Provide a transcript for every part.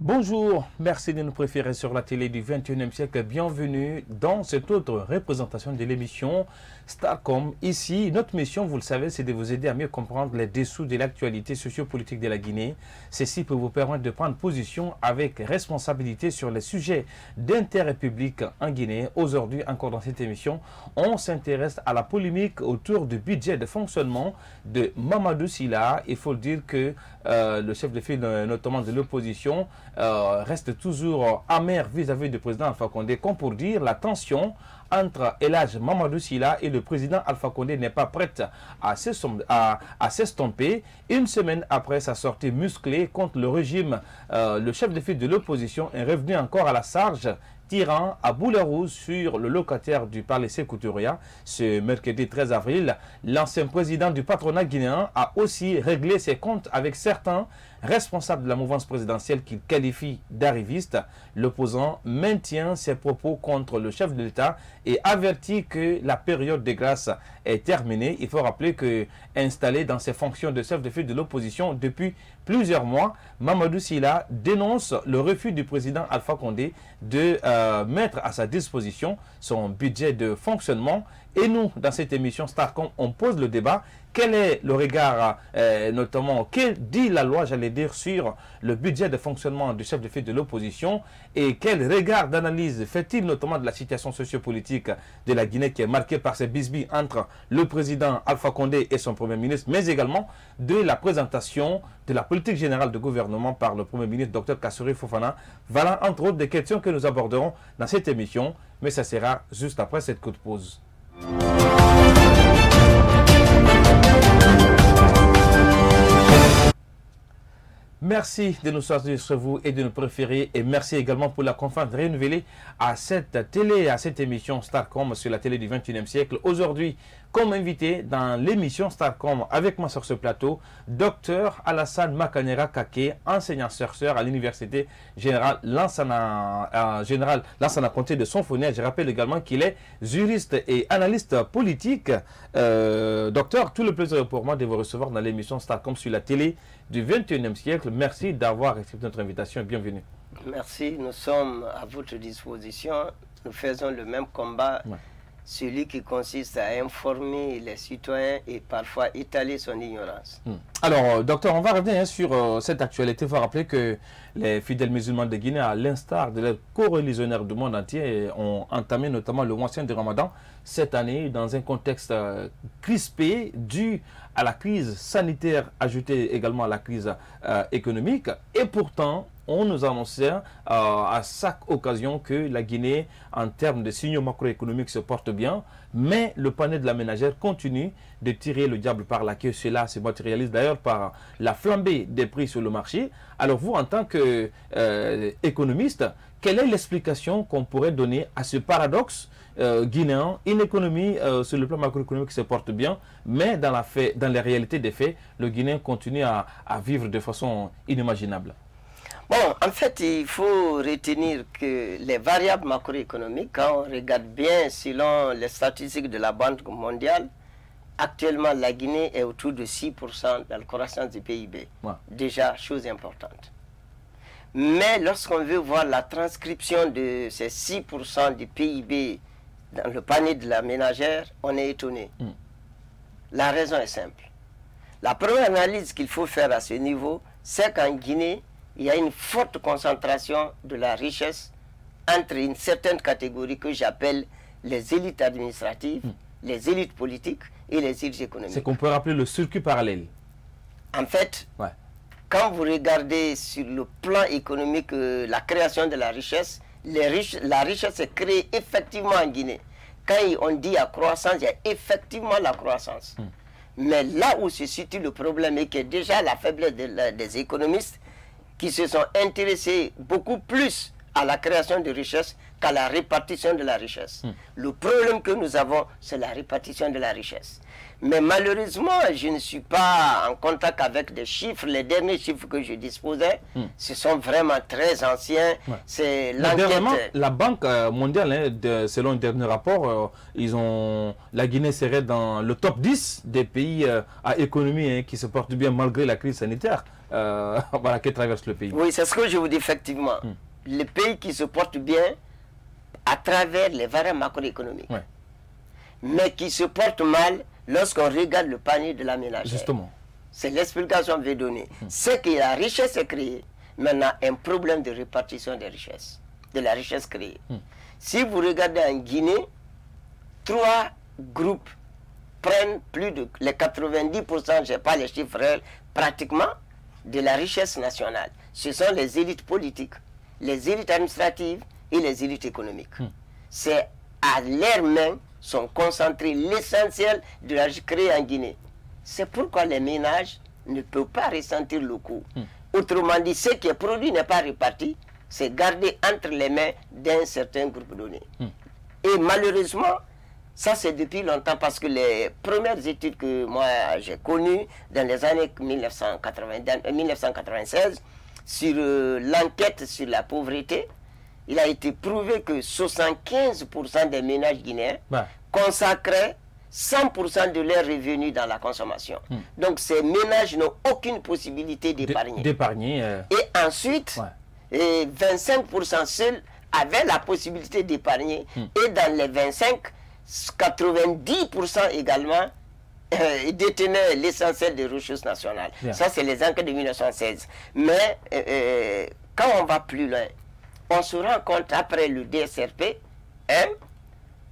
Bonjour, merci de nous préférer sur la télé du 21e siècle. Bienvenue dans cette autre représentation de l'émission Starcom. Ici, notre mission, vous le savez, c'est de vous aider à mieux comprendre les dessous de l'actualité sociopolitique de la Guinée. Ceci peut vous permettre de prendre position avec responsabilité sur les sujets d'intérêt public en Guinée. Aujourd'hui, encore dans cette émission, on s'intéresse à la polémique autour du budget de fonctionnement de Mamadou Sylla. Il faut dire que le chef de file, notamment de l'opposition, reste toujours amer vis-à-vis du président Alpha Condé, comme pour dire la tension entre El Hadj Mamadou Sylla et le président Alpha Condé n'est pas prête à s'estomper. Une semaine après sa sortie musclée contre le régime, le chef de file de l'opposition est revenu encore à la charge, tirant à boulet rouge sur le locataire du palais Sékou Touré. Ce mercredi 13 avril, l'ancien président du patronat guinéen a aussi réglé ses comptes avec certains responsables de la mouvance présidentielle qu'il qualifie d'arrivistes. L'opposant maintient ses propos contre le chef de l'État et avertit que la période de grâce est terminée. Il faut rappeler que, installé dans ses fonctions de chef de file de l'opposition depuis plusieurs mois, Mamadou Sylla dénonce le refus du président Alpha Condé de mettre à sa disposition son budget de fonctionnement. Et nous, dans cette émission Starcom, on pose le débat. Quel est le regard, notamment, que dit la loi, j'allais dire, sur le budget de fonctionnement du chef de file de l'opposition et quel regard d'analyse fait-il notamment de la situation sociopolitique de la Guinée qui est marquée par ces bisbilles entre le président Alpha Condé et son premier ministre, mais également de la présentation de la politique générale de gouvernement par le premier ministre Dr Kassory Fofana. Voilà entre autres des questions que nous aborderons dans cette émission, mais ça sera juste après cette courte pause. Merci de nous choisir sur vous et de nous préférer. Et merci également pour la confiance renouvelée à cette télé, à cette émission Starcom sur la télé du 21e siècle. Aujourd'hui, comme invité dans l'émission Starcom avec moi sur ce plateau, Dr Alassane Makanera Kake, enseignant-chercheur à l'Université Générale Lansana Conté de Sonfonia. Je rappelle également qu'il est juriste et analyste politique. Docteur, tout le plaisir pour moi de vous recevoir dans l'émission Starcom sur la télé du 21e siècle. Merci d'avoir accepté notre invitation et bienvenue. Merci, nous sommes à votre disposition. Nous faisons le même combat, celui qui consiste à informer les citoyens et parfois étaler son ignorance. Alors, docteur, on va revenir sur cette actualité. Il faut rappeler que les fidèles musulmans de Guinée, à l'instar de leurs co-religionnaires du monde entier, ont entamé notamment le mois saint de Ramadan cette année dans un contexte crispé dû à la crise sanitaire, ajoutée également à la crise économique. Et pourtant, on nous annonçait à chaque occasion que la Guinée, en termes de signaux macroéconomiques, se porte bien, mais le panier de la ménagère continue de tirer le diable par la queue. Cela se matérialise d'ailleurs par la flambée des prix sur le marché. Alors vous, en tant qu'économiste, quelle est l'explication qu'on pourrait donner à ce paradoxe guinéen, une économie sur le plan macroéconomique qui se porte bien, mais dans les réalités des faits, le Guinéen continue à vivre de façon inimaginable? Bon, en fait, il faut retenir que les variables macroéconomiques, quand on regarde bien selon les statistiques de la Banque mondiale, actuellement la Guinée est autour de 6% dans la croissance du PIB. Déjà, chose importante. Mais lorsqu'on veut voir la transcription de ces 6% du PIB dans le panier de la ménagère, on est étonné. La raison est simple. La première analyse qu'il faut faire à ce niveau, c'est qu'en Guinée, il y a une forte concentration de la richesse entre une certaine catégorie que j'appelle les élites administratives, les élites politiques et les élites économiques. C'est qu'on peut rappeler le circuit parallèle. En fait, quand vous regardez sur le plan économique la création de la richesse, la richesse est créée effectivement en Guinée. Quand on dit la croissance, il y a effectivement la croissance. Mais là où se situe le problème et qui est déjà la faiblesse des économistes, qui se sont intéressés beaucoup plus à la création de richesses qu'à la répartition de la richesse. Le problème que nous avons, c'est la répartition de la richesse. Mais malheureusement, je ne suis pas en contact avec des chiffres. Les derniers chiffres que je disposais, ce sont vraiment très anciens. Ouais. C'est l'enquête. La Banque mondiale, hein, selon un dernier rapport, la Guinée serait dans le top 10 des pays à économie, hein, qui se portent bien malgré la crise sanitaire voilà, qui traverse le pays. Oui, c'est ce que je vous dis effectivement. Les pays qui se portent bien à travers les variables macroéconomiques, Ouais. mais qui se portent mal lorsqu'on regarde le panier de la ménagère. Justement. C'est l'explication que je vais donner. C'est que la richesse est créée, maintenant un problème de répartition des richesses, de la richesse créée. Si vous regardez en Guinée, 3 groupes prennent plus de les 90%, je n'ai pas les chiffres réels, pratiquement de la richesse nationale. Ce sont les élites politiques, les élites administratives et les élites économiques. C'est à leurs mains sont concentrés l'essentiel de la richesse créée en Guinée. C'est pourquoi les ménages ne peuvent pas ressentir le coût. Autrement dit, ce qui est produit n'est pas réparti, c'est gardé entre les mains d'un certain groupe donné. Et malheureusement, ça c'est depuis longtemps parce que les premières études que moi j'ai connues dans les années 1996 sur l'enquête sur la pauvreté, il a été prouvé que 75% des ménages guinéens consacraient 100% de leurs revenus dans la consommation. Donc ces ménages n'ont aucune possibilité d'épargner. Et ensuite, 25% seuls avaient la possibilité d'épargner. Et dans les 25, 90% également détenaient l'essentiel des ressources nationales. Ça, c'est les enquêtes de 1916. Mais quand on va plus loin, on se rend compte après le DSRP,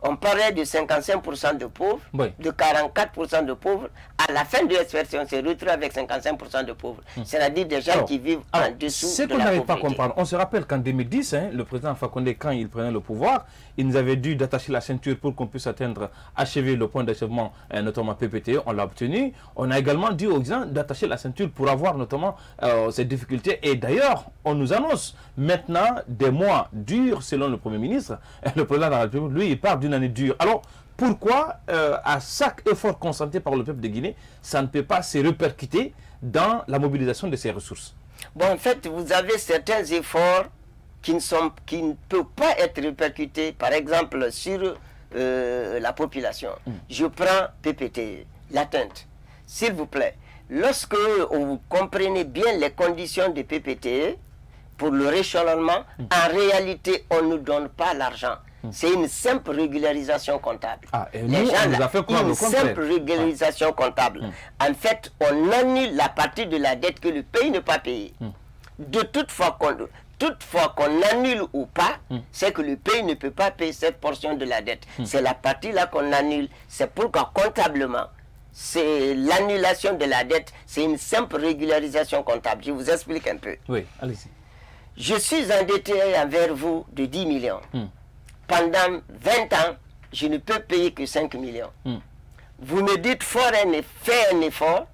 on parlait de 55% de pauvres, de 44% de pauvres. À la fin de l'expertise, on s'est retrouvé avec 55% de pauvres. C'est-à-dire des gens qui vivent en dessous de la pauvreté. Ce qu'on n'arrive pas à comprendre, on se rappelle qu'en 2010, le président Alpha Condé, quand il prenait le pouvoir, il nous avait dit d'attacher la ceinture pour qu'on puisse achever le point d'achèvement, notamment PPT. On l'a obtenu. On a également dit aux gens d'attacher la ceinture pour avoir notamment ces difficultés. Et d'ailleurs, on nous annonce maintenant des mois durs selon le Premier ministre. Le président de la République, lui, il parle d'une année dure. Alors, pourquoi, à chaque effort consenti par le peuple de Guinée, ça ne peut pas se répercuter dans la mobilisation de ces ressources? Bon, en fait, vous avez certains efforts qui ne peuvent pas être répercutés, par exemple, sur la population. Je prends PPT, l'atteinte. S'il vous plaît, lorsque vous comprenez bien les conditions de PPT pour le rééchelonnement, en réalité, on ne donne pas l'argent. C'est une simple régularisation comptable. Les gens, on nous a fait croire une simple régularisation comptable. En fait, on annule la partie de la dette que le pays n'a pas payée. De toutefois qu'on annule ou pas, c'est que le pays ne peut pas payer cette portion de la dette. C'est la partie-là qu'on annule. C'est pourquoi comptablement, c'est l'annulation de la dette, c'est une simple régularisation comptable. Je vous explique un peu. Oui, allez-y. Je suis endetté envers vous de 10 millions. Pendant 20 ans, je ne peux payer que 5 millions. Vous me dites, fais un effort,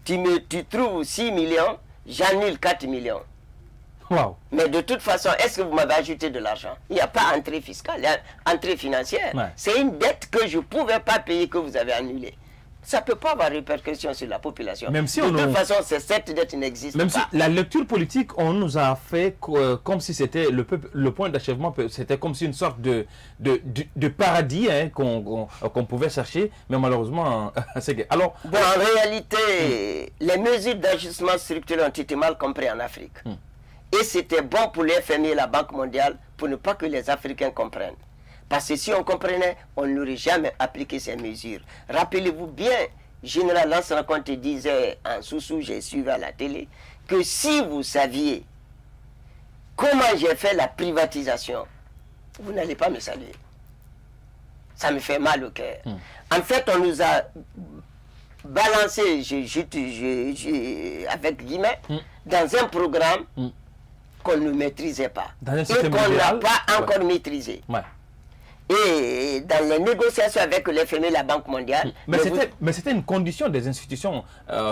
tu trouves 6 millions, j'annule 4 millions. Wow. Mais de toute façon, est-ce que vous m'avez ajouté de l'argent? Il n'y a pas entrée fiscale, il y a entrée financière. C'est une dette que je ne pouvais pas payer que vous avez annulée. Ça ne peut pas avoir répercussion sur la population. Même si de toute façon, cette dette n'existe pas. Même si la lecture politique, on nous a fait comme si c'était le point d'achèvement, c'était comme si une sorte de paradis qu'on pouvait chercher, mais malheureusement, c'est... Alors, bon, en réalité, les mesures d'ajustement structurel ont été mal comprises en Afrique. Et c'était bon pour les FMI et la Banque mondiale pour ne pas que les Africains comprennent. Parce que si on comprenait, on n'aurait jamais appliqué ces mesures. Rappelez-vous bien, Général Lansana Conté disait en sous-sous, j'ai suivi à la télé, que si vous saviez comment j'ai fait la privatisation, vous n'allez pas me saluer. Ça me fait mal au cœur. En fait, on nous a balancé, avec guillemets, dans un programme qu'on ne maîtrisait pas. Et qu'on n'a pas encore maîtrisé. Et dans les négociations avec le FMI et la Banque mondiale... Mais c'était une condition des institutions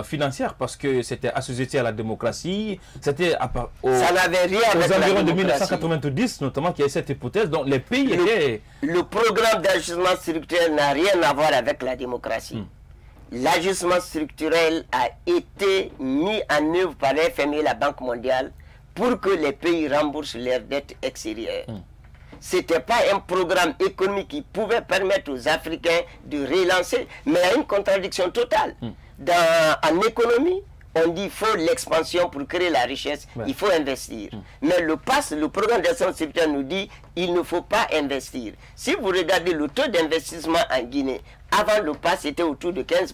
financières parce que c'était associé à la démocratie, c'était ça n'avait rien avec aux environs la de démocratie. 1990 notamment qu'il y a cette hypothèse dont les pays étaient... Le programme d'ajustement structurel n'a rien à voir avec la démocratie. L'ajustement structurel a été mis en œuvre par le FMI et la Banque mondiale pour que les pays remboursent leurs dettes extérieures. Ce n'était pas un programme économique qui pouvait permettre aux Africains de relancer, mais il y a une contradiction totale. En économie, on dit qu'il faut l'expansion pour créer la richesse, il faut investir. Mais le programme d'action structurelle nous dit qu'il ne faut pas investir. Si vous regardez le taux d'investissement en Guinée, avant le PAS, c'était autour de 15%.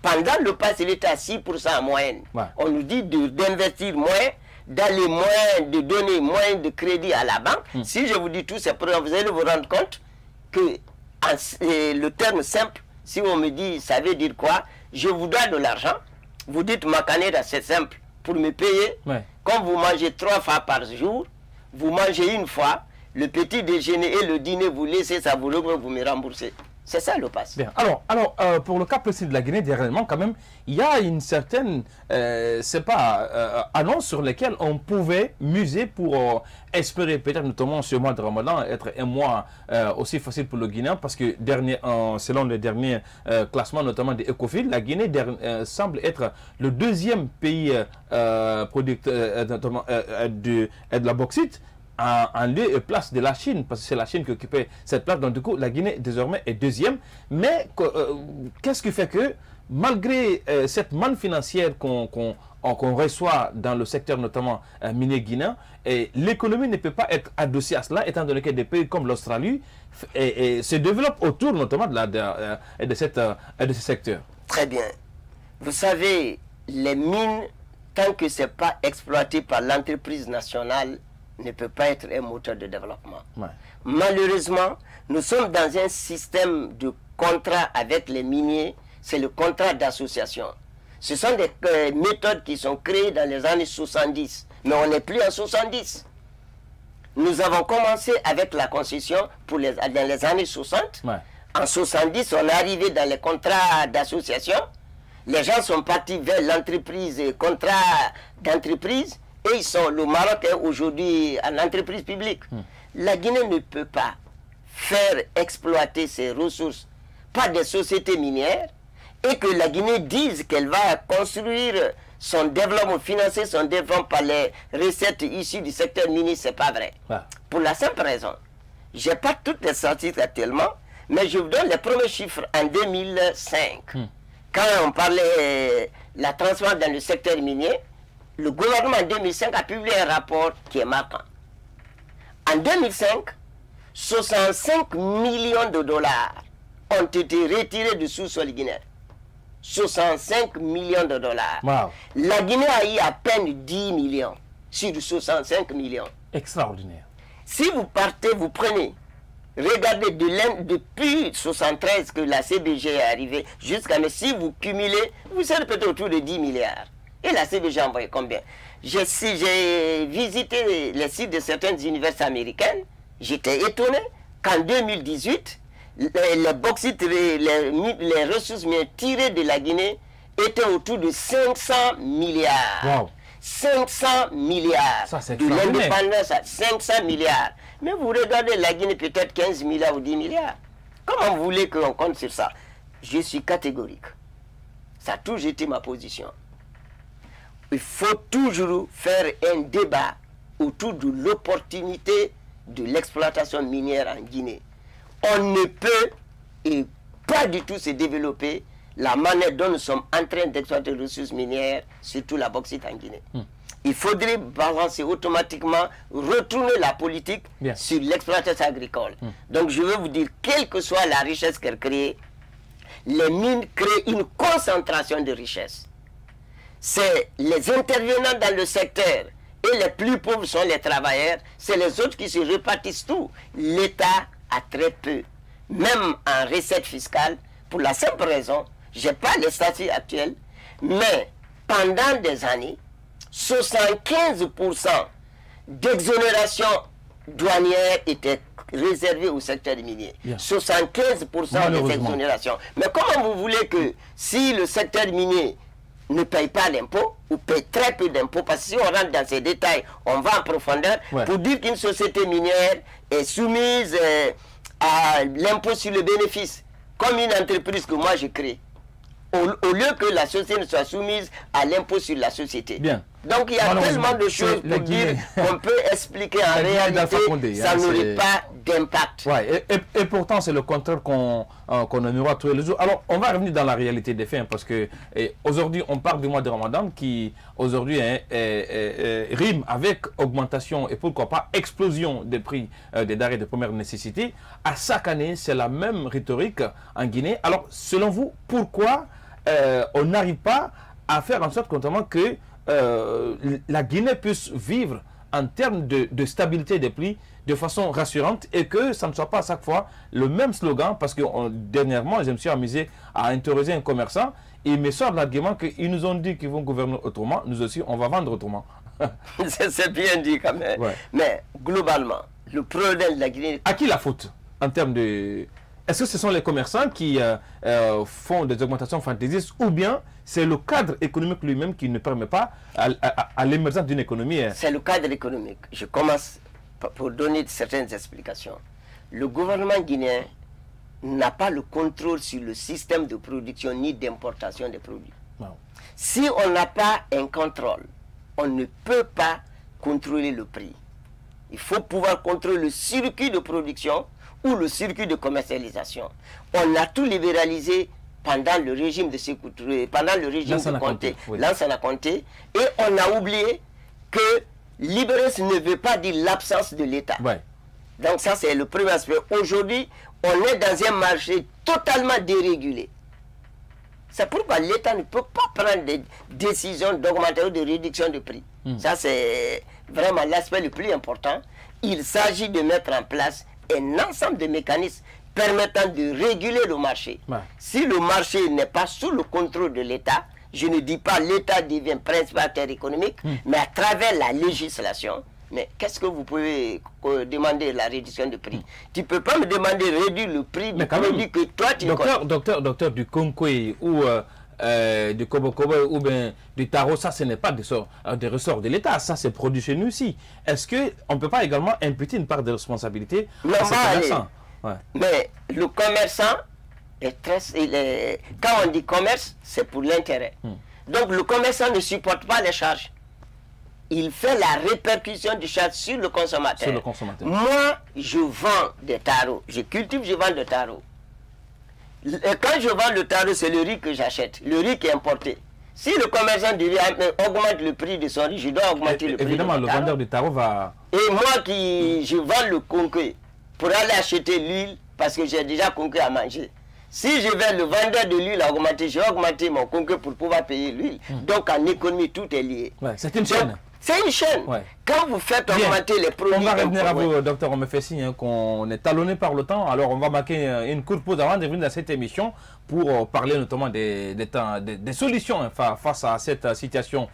Pendant le PAS, il était à 6% en moyenne. On nous dit d'investir moins, d'aller moins, de donner moins de crédit à la banque. Si je vous dis tous ces programmes, vous allez vous rendre compte que le terme simple, si on me dit ça veut dire quoi, je vous dois de l'argent, vous dites ma canette, c'est simple, pour me payer, quand vous mangez 3 fois par jour, vous mangez une fois, le petit déjeuner et le dîner, vous laissez ça, vous me remboursez. C'est ça le PAS. Bien. Alors, pour le cas précis de la Guinée, dernièrement, quand même, il y a une certaine, annonce sur lesquelles on pouvait muser pour espérer peut-être, notamment ce mois de Ramadan, être un mois aussi facile pour le Guinéen, parce que selon les derniers classements, notamment des Ecofil, la Guinée semble être le deuxième pays producteur de la bauxite, en lieu et place de la Chine, parce que c'est la Chine qui occupait cette place. Donc du coup, la Guinée désormais est deuxième. Mais qu'est-ce qui fait que, malgré cette manne financière qu'on reçoit dans le secteur notamment minier guinéen, l'économie ne peut pas être adossée à cela, étant donné que des pays comme l'Australie se développent autour notamment de ce secteur. Très bien. Vous savez, les mines, tant que ce n'est pas exploité par l'entreprise nationale, ne peut pas être un moteur de développement. Malheureusement, nous sommes dans un système de contrat avec les miniers, c'est le contrat d'association. Ce sont des méthodes qui sont créées dans les années 70, mais on n'est plus en 70. Nous avons commencé avec la concession dans les années 60. En 70, on est arrivé dans les contrats d'association. Les gens sont partis vers l'entreprise, contrat d'entreprise. Et ils sont, le Maroc est aujourd'hui en entreprise publique. La Guinée ne peut pas faire exploiter ses ressources par des sociétés minières et que la Guinée dise qu'elle va construire son développement, financer son développement par les recettes issues du secteur minier, ce n'est pas vrai. Pour la simple raison, je n'ai pas toutes les statistiques actuellement, mais je vous donne les premiers chiffres en 2005. Quand on parlait de la transformation dans le secteur minier, le gouvernement en 2005 a publié un rapport qui est marquant. En 2005, 65 millions de dollars ont été retirés du sous-sol guinéen. 65 millions de dollars. La Guinée a eu à peine 10 millions sur 65 millions. Extraordinaire. Si vous partez, vous prenez, regardez depuis 1973 que la CBG est arrivée jusqu'à, mais si vous cumulez, vous serez peut-être autour de 10 milliards. Et la CBG a envoyé combien? J'ai visité les sites de certaines universités américaines. J'étais étonné qu'en 2018, les bauxites, les ressources minières tirées de la Guinée étaient autour de 500 milliards. 500 milliards. Ça, c'est de l'indépendance à 500 milliards. Mais vous regardez la Guinée, peut-être 15 milliards ou 10 milliards. Comment vous voulez qu'on compte sur ça? Je suis catégorique. Ça a toujours été ma position. Il faut toujours faire un débat autour de l'opportunité de l'exploitation minière en Guinée. On ne peut pas du tout se développer la manière dont nous sommes en train d'exploiter les ressources minières, surtout la bauxite en Guinée. Il faudrait balancer automatiquement, retourner la politique sur l'exploitation agricole. Donc je veux vous dire, quelle que soit la richesse qu'elle crée, les mines créent une concentration de richesse. C'est les intervenants dans le secteur et les plus pauvres sont les travailleurs, c'est les autres qui se répartissent tout. L'État a très peu, même en recettes fiscales, pour la simple raison, je n'ai pas les statuts actuels, mais pendant des années, 75% d'exonération douanière était réservé au secteur minier. 75% des exonérations. Mais comment vous voulez que si le secteur minier ne paye pas l'impôt ou paye très peu d'impôts, parce que si on rentre dans ces détails, on va en profondeur, pour dire qu'une société minière est soumise à l'impôt sur le bénéfice, comme une entreprise que moi j'ai créée, au lieu que la société ne soit soumise à l'impôt sur la société. Bien. Donc il y a tellement de choses pour dire qu'on peut expliquer en réalité, ça n'aurait pas d'impact. Ouais, et pourtant c'est le contraire qu'on aura tous les jours. Alors on va revenir dans la réalité des faits, parce que aujourd'hui on parle du mois de Ramadan qui aujourd'hui rime avec augmentation et pourquoi pas explosion des prix des denrées de première nécessité. À chaque année c'est la même rhétorique en Guinée. Alors selon vous, pourquoi on n'arrive pas à faire en sorte notamment que la Guinée puisse vivre en termes de stabilité des prix de façon rassurante et que ça ne soit pas à chaque fois le même slogan? Parce que dernièrement, je me suis amusé à interroger un commerçant et il me sort l'argument qu'ils nous ont dit qu'ils vont gouverner autrement, nous aussi on va vendre autrement. C'est bien dit quand même. Ouais. Mais globalement, le problème de la Guinée... À qui la faute en termes de... Est-ce que ce sont les commerçants qui font des augmentations fantaisistes ou bien c'est le cadre économique lui-même qui ne permet pas à l'émergence d'une économie? C'est le cadre économique. Je commence pour donner certaines explications. Le gouvernement guinéen n'a pas le contrôle sur le système de production ni d'importation des produits. Wow. Si on n'a pas un contrôle, on ne peut pas contrôler le prix. Il faut pouvoir contrôler le circuit de production ou le circuit de commercialisation. On a tout libéralisé pendant le régime de Sékou Touré, pendant le régime de Conté, Lansana Conté, et on a oublié que libéralisme ne veut pas dire l'absence de l'État. Ouais. Donc ça c'est le premier aspect. Aujourd'hui, on est dans un marché totalement dérégulé. C'est pourquoi l'État ne peut pas prendre des décisions d'augmentation ou de réduction de prix. Ça c'est vraiment l'aspect le plus important. Il s'agit de mettre en place un ensemble de mécanismes permettant de réguler le marché. Ouais. Si le marché n'est pas sous le contrôle de l'État, je ne dis pas l'État devient principal acteur économique, mais à travers la législation. Mais qu'est-ce que vous pouvez demander la réduction de prix? Tu ne peux pas me demander de réduire le prix du produit que toi tu connais. Docteur du Konkoué ou du Kobokobo ou bien du Taro, ça ce n'est pas des ressorts de l'État, ça c'est produit chez nous aussi. Est-ce qu'on ne peut pas également imputer une part de responsabilité à ces commerçants? Ouais. Mais le commerçant, quand on dit commerce, c'est pour l'intérêt. Donc le commerçant ne supporte pas les charges. Il fait la répercussion des charges sur le consommateur. Moi, je vends des tarots. Je cultive, je vends des tarots. Quand je vends le taro, c'est le riz que j'achète. Le riz qui est importé. Si le commerçant augmente le prix de son riz, je dois augmenter le prix. Évidemment, le vendeur de taro va... Et moi je vends le conquet pour aller acheter l'huile parce que j'ai déjà conquet à manger. Si je vais le vendeur de l'huile à augmenter, je vais augmenter mon conquet pour pouvoir payer l'huile. Donc en économie, tout est lié. Ouais, c'est une chaîne. C'est une chaîne. Ouais. Quand vous faites augmenter les produits... On va revenir à vous, docteur. On me fait signe qu'on est talonné par le temps. Alors, on va marquer une courte pause avant de revenir dans cette émission pour parler notamment des solutions face à cette situation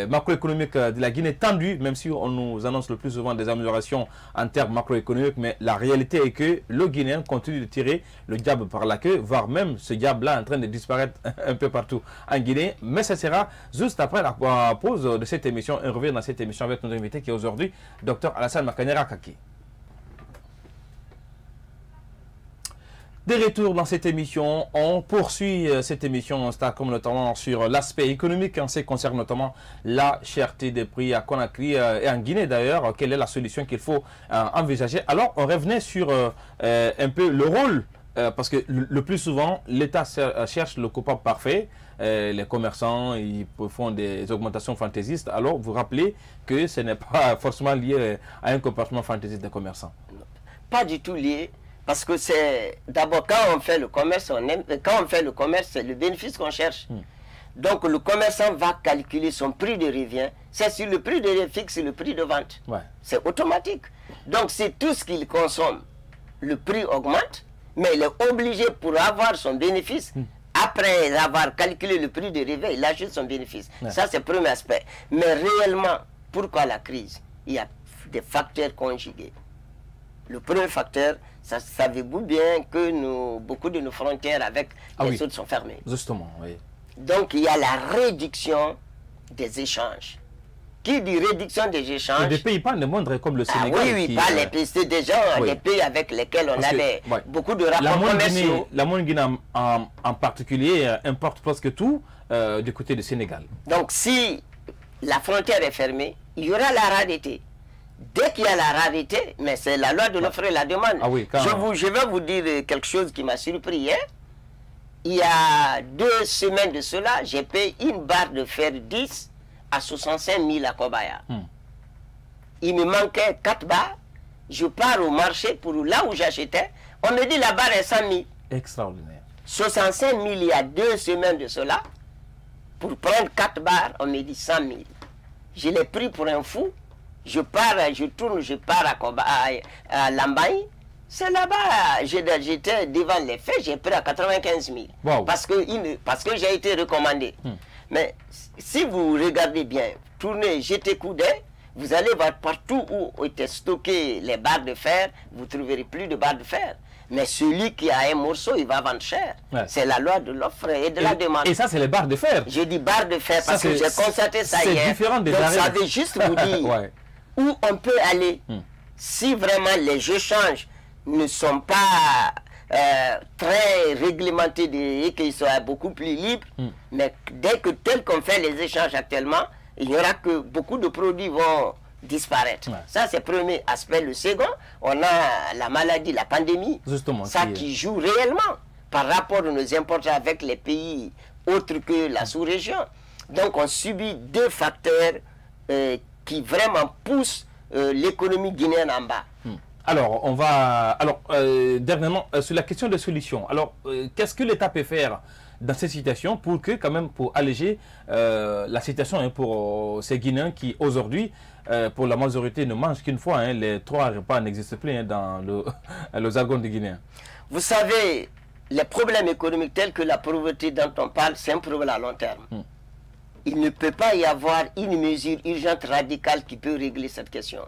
macroéconomique de la Guinée tendue, même si on nous annonce le plus souvent des améliorations en termes macroéconomiques. Mais la réalité est que le Guinéen continue de tirer le diable par la queue, voire même ce diable-là en train de disparaître un peu partout en Guinée. Mais ça sera juste après la pause de cette émission. On revient dans cette émission avec notre invité qui est aujourd'hui Dr Alassane Makanera Kaki. De retour dans cette émission, on poursuit cette émission Starcom notamment sur l'aspect économique en ce qui concerne notamment la cherté des prix à Conakry et en Guinée d'ailleurs. Quelle est la solution qu'il faut envisager? Alors on revenait sur un peu le rôle, parce que le plus souvent l'État cherche le coupable parfait. Les commerçants ils font des augmentations fantaisistes. Alors vous rappelez que ce n'est pas forcément lié à un comportement fantaisiste des commerçants. Pas du tout lié. Parce que c'est d'abord quand on fait le commerce, c'est le bénéfice qu'on cherche. Donc le commerçant va calculer son prix de revient. C'est sur le prix de revient fixe le prix de vente. Ouais. C'est automatique. Donc c'est tout ce qu'il consomme. Le prix augmente, mais il est obligé pour avoir son bénéfice. Après avoir calculé le prix de revient, il ajoute son bénéfice. Ouais. Ça c'est le premier aspect. Mais réellement, pourquoi la crise? Il y a des facteurs conjugués. Le premier facteur, savez-vous bien que beaucoup de nos frontières avec les autres sont fermées. Justement, oui. Donc, il y a la réduction des échanges. Qui dit réduction des échanges? Et des pays pas de moindre comme le Sénégal. Oui, pas les pays, c'est déjà les pays avec lesquels on avait beaucoup de rapports commerciaux. La Guinée en particulier importe presque tout du côté du Sénégal. Donc, si la frontière est fermée, il y aura la rareté. Dès qu'il y a la rareté, mais c'est la loi de l'offre et la demande. Je vais vous dire quelque chose qui m'a surpris hier. Il y a 2 semaines de cela, j'ai payé une barre de fer 10 à 65 000 à Kobaya. Il me manquait 4 barres. Je pars au marché pour là où j'achetais. On me dit la barre est 100 000. Extraordinaire. 65 000 il y a 2 semaines de cela. Pour prendre 4 barres, on me dit 100 000. Je l'ai pris pour un fou. Je pars, je tourne, je pars à Lambaye. C'est là-bas, j'étais devant les faits, j'ai pris à 95 000. Wow. Parce que j'ai été recommandé. Mais si vous regardez bien, tournez, jetez coup d'œil, vous allez voir partout où étaient stockées les barres de fer, vous ne trouverez plus de barres de fer. Mais celui qui a un morceau, il va vendre cher. C'est la loi de l'offre et de la demande. Et ça, c'est les barres de fer. Je dis barres de fer parce que j'ai constaté ça hier. C'est différent des Donc, ça veut juste vous dire où on peut aller si vraiment les échanges ne sont pas très réglementés et qu'ils soient beaucoup plus libres. Mais dès que tel qu'on fait les échanges actuellement, il n'y aura que beaucoup de produits vont disparaître. Ça, c'est le premier aspect. Le second, on a la maladie, la pandémie. Justement, ça qui joue réellement par rapport à nos importations avec les pays autres que la sous-région. Donc, on subit 2 facteurs qui vraiment poussent l'économie guinéenne en bas. Alors, on va... Alors, dernièrement, sur la question des solutions. Alors, qu'est-ce que l'État peut faire dans cette situation pour que, quand même, pour alléger la situation pour ces Guinéens qui, aujourd'hui, pour la majorité, ne mangent qu'une fois. Les 3 repas n'existent plus dans le jargon des Guinéens. Vous savez, les problèmes économiques tels que la pauvreté dont on parle, c'est un problème à long terme. Il ne peut pas y avoir une mesure urgente, radicale qui peut régler cette question.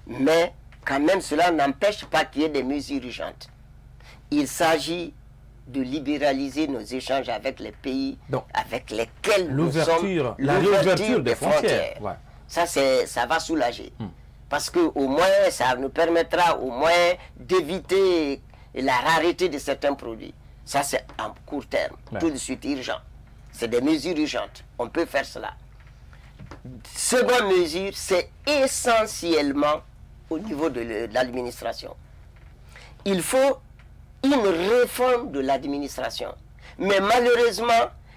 Mais quand même, cela n'empêche pas qu'il y ait des mesures urgentes. Il s'agit de libéraliser nos échanges avec les pays avec lesquels nous sommes. La réouverture des frontières. Ça va soulager. Parce qu'au moins, ça nous permettra au moins d'éviter la rareté de certains produits. Ça, c'est en court terme, tout de suite urgent. C'est des mesures urgentes. On peut faire cela. Seconde mesure, c'est essentiellement au niveau de l'administration. Il faut une réforme de l'administration. Mais malheureusement,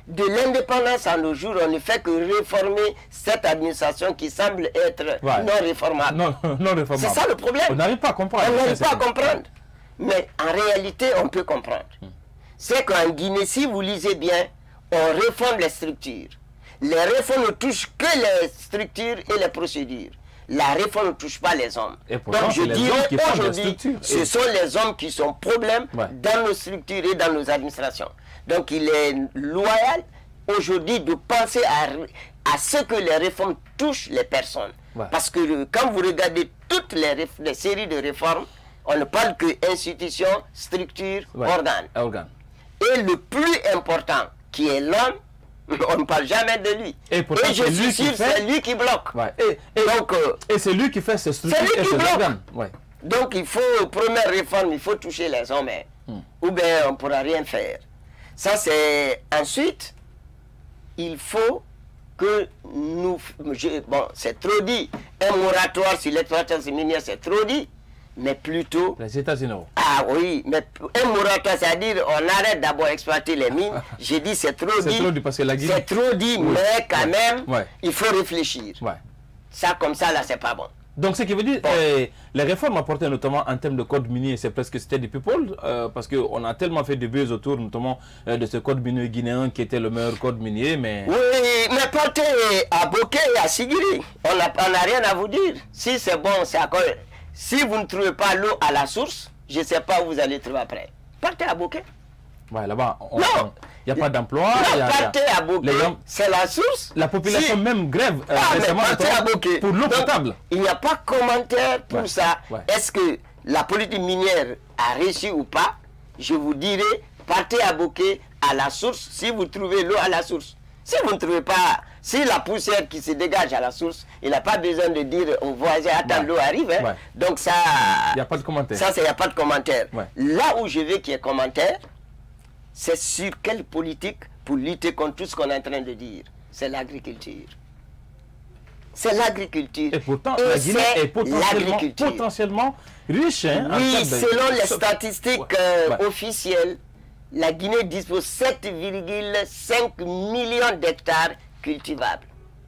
de l'indépendance à nos jours, on ne fait que réformer cette administration qui semble être non réformable. Non réformable. C'est ça le problème. On n'arrive pas à comprendre. On n'arrive pas à comprendre. Mais en réalité, on peut comprendre. C'est qu'en Guinée, si vous lisez bien, on réforme les structures. Les réformes ne touchent que les structures et les procédures. La réforme ne touche pas les hommes. Et pourtant, donc je dirais aujourd'hui, ce sont les hommes qui sont problème dans nos structures et dans nos administrations. Donc il est loyal aujourd'hui de penser à ce que les réformes touchent les personnes. Parce que quand vous regardez toutes les séries de réformes, on ne parle que institutions, structures, organes. Et le plus important, qui est l'homme, on ne parle jamais de lui. Et je suis sûr que c'est lui qui bloque. Et c'est lui qui fait ces structures et ces organes. Donc il faut, première réforme, il faut toucher les hommes. Ou bien on ne pourra rien faire. Ça c'est... Ensuite, il faut que nous... Bon, c'est trop dit. Un moratoire sur l'exploitation minière, c'est trop dit. Mais plutôt... Les États-Unis. Ah oui, mais un moratoire, c'est-à-dire on arrête d'abord d'exploiter les mines. J'ai dit c'est trop dit. C'est trop dit parce que la Guinée... C'est trop dit, mais quand même, il faut réfléchir. Ça, comme ça, là, c'est pas bon. Donc, ce qui veut dire, les réformes apportées notamment en termes de code minier, c'est presque c'était du people, parce qu'on a tellement fait de buzz autour, notamment de ce code minier guinéen qui était le meilleur code minier, mais... Oui, mais partez à Boké et à Sigiri, on n'a rien à vous dire. Si c'est bon, c'est encore... Si vous ne trouvez pas l'eau à la source, je ne sais pas où vous allez trouver après. Partez à Boké. Ouais, là-bas, il n'y a pas d'emploi. Partez à Boké, c'est la source. La population même grève récemment à Boké. Pour l'eau potable. Il n'y a pas de commentaire pour ça. Est-ce que la politique minière a réussi ou pas, je vous dirai, partez à Boké, à la source, si vous trouvez l'eau à la source. Si vous ne trouvez pas, si la poussière qui se dégage à la source, il n'a pas besoin de dire aux voisins, attends, l'eau arrive. Hein. Donc ça... Il n'y a pas de commentaire. Ça, il n'y a pas de commentaire. Là où je veux qu'il y ait commentaire, c'est sur quelle politique pour lutter contre tout ce qu'on est en train de dire. C'est l'agriculture. C'est l'agriculture. Et pourtant, la Guinée est potentiellement riche. Hein, oui, selon les statistiques officielles, la Guinée dispose de 7,5 millions d'hectares cultivables.